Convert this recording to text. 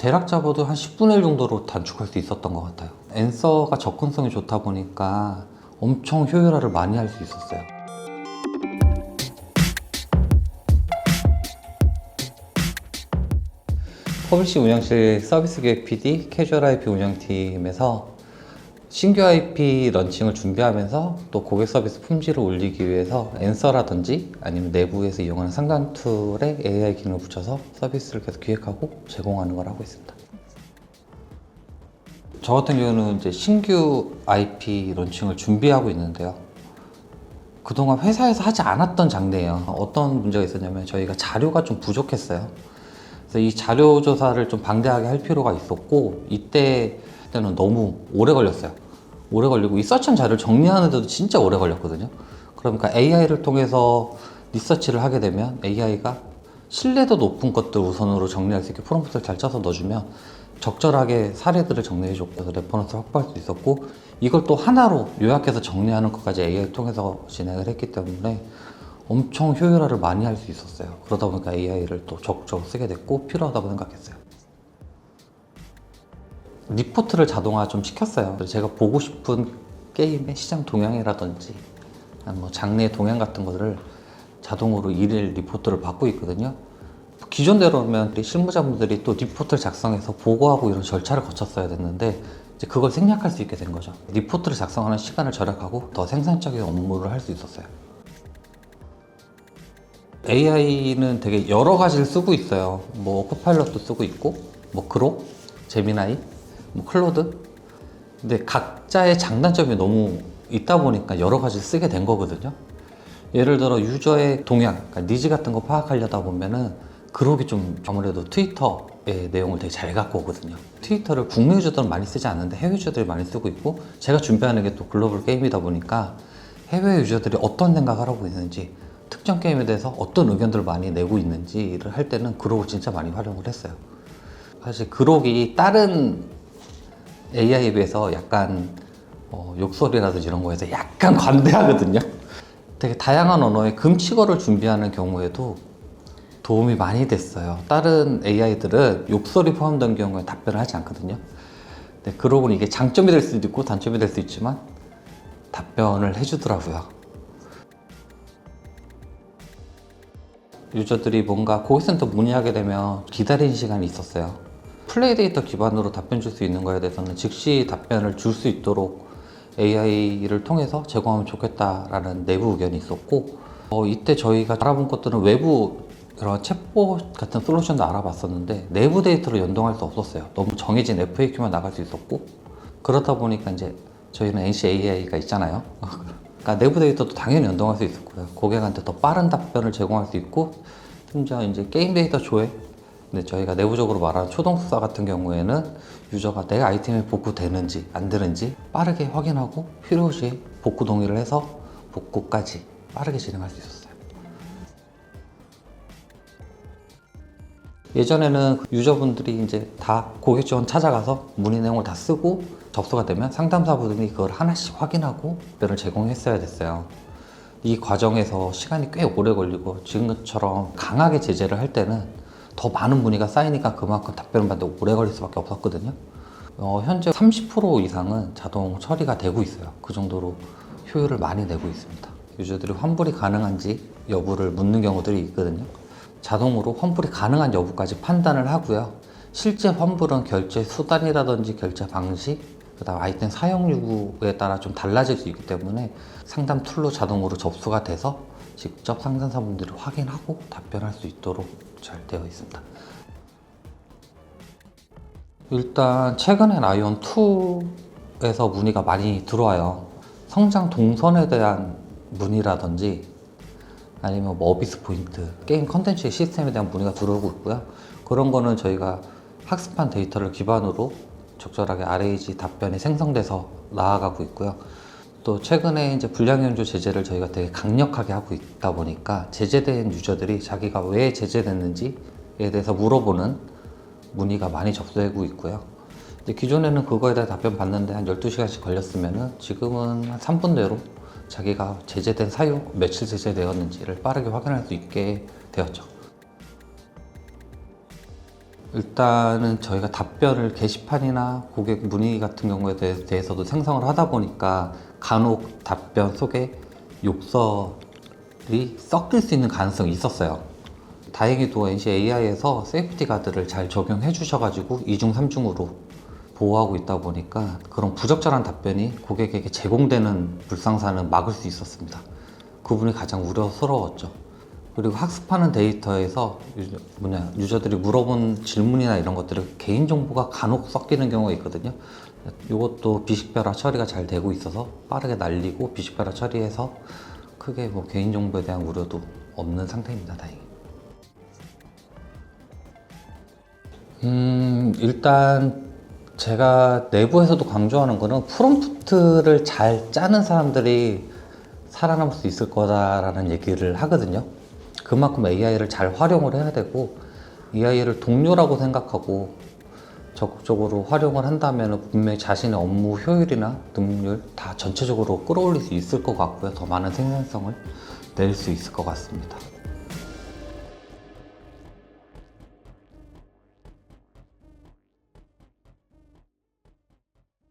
대략 잡아도 한 10분의 1 정도로 단축할 수 있었던 것 같아요. 앤서가 접근성이 좋다 보니까 엄청 효율화를 많이 할 수 있었어요. 퍼블리싱 운영실 서비스 기획 PD, 캐주얼 IP 운영팀에서 신규 IP 런칭을 준비하면서 또 고객 서비스 품질을 올리기 위해서 앤서라든지 아니면 내부에서 이용하는 상담 툴에 AI 기능을 붙여서 서비스를 계속 기획하고 제공하는 걸 하고 있습니다. 저 같은 경우는 이제 신규 IP 런칭을 준비하고 있는데요. 그동안 회사에서 하지 않았던 장르예요. 어떤 문제가 있었냐면 저희가 자료가 좀 부족했어요. 그래서 이 자료 조사를 좀 방대하게 할 필요가 있었고 이때는 너무 오래 걸렸어요. 오래 걸리고 이 서치한 자료를 정리하는데도 진짜 오래 걸렸거든요. 그러니까 AI를 통해서 리서치를 하게 되면 AI가 신뢰도 높은 것들 우선으로 정리할 수 있게 프롬프트를 잘 짜서 넣어주면 적절하게 사례들을 정리해줬고 레퍼런스를 확보할 수 있었고 이걸 또 하나로 요약해서 정리하는 것까지 AI를 통해서 진행을 했기 때문에 엄청 효율화를 많이 할 수 있었어요. 그러다 보니까 AI를 또 적극적으로 쓰게 됐고 필요하다고 생각했어요. 리포트를 자동화 좀 시켰어요. 제가 보고 싶은 게임의 시장 동향이라든지 뭐 장르의 동향 같은 것들을 자동으로 일일 리포트를 받고 있거든요. 기존대로면 실무자분들이 또 리포트를 작성해서 보고하고 이런 절차를 거쳤어야 됐는데 이제 그걸 생략할 수 있게 된 거죠. 리포트를 작성하는 시간을 절약하고 더 생산적인 업무를 할 수 있었어요. AI는 되게 여러 가지를 쓰고 있어요. 뭐 코파일럿도 쓰고 있고 뭐 그록, 제미나이, 뭐 클로드. 근데 각자의 장단점이 너무 있다 보니까 여러 가지를 쓰게 된 거거든요. 예를 들어 유저의 동향, 그러니까 니즈 같은 거 파악하려다 보면은 그록이 좀 아무래도 트위터의 내용을 되게 잘 갖고 오거든요. 트위터를 국내 유저들은 많이 쓰지 않는데 해외 유저들이 많이 쓰고 있고 제가 준비하는 게 또 글로벌 게임이다 보니까 해외 유저들이 어떤 생각을 하고 있는지 특정 게임에 대해서 어떤 의견들을 많이 내고 있는지를 할 때는 그록을 진짜 많이 활용을 했어요. 사실 그록이 다른 AI에 비해서 약간 욕설이라든지 이런 거에서 약간 관대하거든요. 되게 다양한 언어의 금치어를 준비하는 경우에도 도움이 많이 됐어요. 다른 AI들은 욕설이 포함된 경우에 답변을 하지 않거든요. 근데 그러고 이게 장점이 될 수도 있고 단점이 될 수 있지만 답변을 해주더라고요. 유저들이 뭔가 고객센터 문의하게 되면 기다리는 시간이 있었어요. 플레이 데이터 기반으로 답변 줄 수 있는 거에 대해서는 즉시 답변을 줄 수 있도록 AI를 통해서 제공하면 좋겠다라는 내부 의견이 있었고 이때 저희가 알아본 것들은 외부 이런 챗봇 같은 솔루션도 알아봤었는데 내부 데이터로 연동할 수 없었어요. 너무 정해진 FAQ만 나갈 수 있었고 그렇다 보니까 이제 저희는 NCAI가 있잖아요. 그러니까 내부 데이터도 당연히 연동할 수 있었고요. 고객한테 더 빠른 답변을 제공할 수 있고 심지어 이제 게임 데이터 조회 근데 저희가 내부적으로 말하는 초동수사 같은 경우에는 유저가 내 아이템이 복구되는지 안 되는지 빠르게 확인하고 필요시 복구 동의를 해서 복구까지 빠르게 진행할 수 있었어요. 예전에는 유저분들이 이제 다 고객 지원 찾아가서 문의 내용을 다 쓰고 접수가 되면 상담사분들이 그걸 하나씩 확인하고 답변을 제공했어야 됐어요. 이 과정에서 시간이 꽤 오래 걸리고 지금처럼 강하게 제재를 할 때는 더 많은 문의가 쌓이니까 그만큼 답변을 받는데 오래 걸릴 수밖에 없었거든요. 현재 30% 이상은 자동 처리가 되고 있어요. 그 정도로 효율을 많이 내고 있습니다. 유저들이 환불이 가능한지 여부를 묻는 경우들이 있거든요. 자동으로 환불이 가능한 여부까지 판단을 하고요. 실제 환불은 결제 수단이라든지 결제 방식, 그다음 아이템 사용 요구에 따라 좀 달라질 수 있기 때문에 상담 툴로 자동으로 접수가 돼서 직접 상담사분들이 확인하고 답변할 수 있도록 잘 되어 있습니다. 일단 최근엔 아이온2에서 문의가 많이 들어와요. 성장 동선에 대한 문의라든지 아니면 뭐 어비스 포인트, 게임 컨텐츠의 시스템에 대한 문의가 들어오고 있고요. 그런 거는 저희가 학습한 데이터를 기반으로 적절하게 RAG 답변이 생성돼서 나아가고 있고요. 또 최근에 이제 불량연주 제재를 저희가 되게 강력하게 하고 있다 보니까 제재된 유저들이 자기가 왜 제재됐는지에 대해서 물어보는 문의가 많이 접수되고 있고요. 이제 기존에는 그거에 대해 답변 받는데 한 12시간씩 걸렸으면은 지금은 한 3분 내로 자기가 제재된 사유, 며칠 제재되었는지를 빠르게 확인할 수 있게 되었죠. 일단은 저희가 답변을 게시판이나 고객 문의 같은 경우에 대해서도 생성을 하다 보니까 간혹 답변 속에 욕설이 섞일 수 있는 가능성이 있었어요. 다행히도 NC AI에서 세이프티 가드를 잘 적용해 주셔가지고 2중, 3중으로 보호하고 있다 보니까 그런 부적절한 답변이 고객에게 제공되는 불상사는 막을 수 있었습니다. 그 부분이 가장 우려스러웠죠. 그리고 학습하는 데이터에서 유저들이 물어본 질문이나 이런 것들을 개인정보가 간혹 섞이는 경우가 있거든요. 이것도 비식별화 처리가 잘 되고 있어서 빠르게 날리고 비식별화 처리해서 크게 뭐 개인정보에 대한 우려도 없는 상태입니다. 다행히. 일단 제가 내부에서도 강조하는 거는 프롬프트를 잘 짜는 사람들이 살아남을 수 있을 거다라는 얘기를 하거든요. 그만큼 AI를 잘 활용을 해야 되고 AI를 동료라고 생각하고 적극적으로 활용을 한다면 분명히 자신의 업무 효율이나 능률 다 전체적으로 끌어올릴 수 있을 것 같고요. 더 많은 생산성을 낼 수 있을 것 같습니다.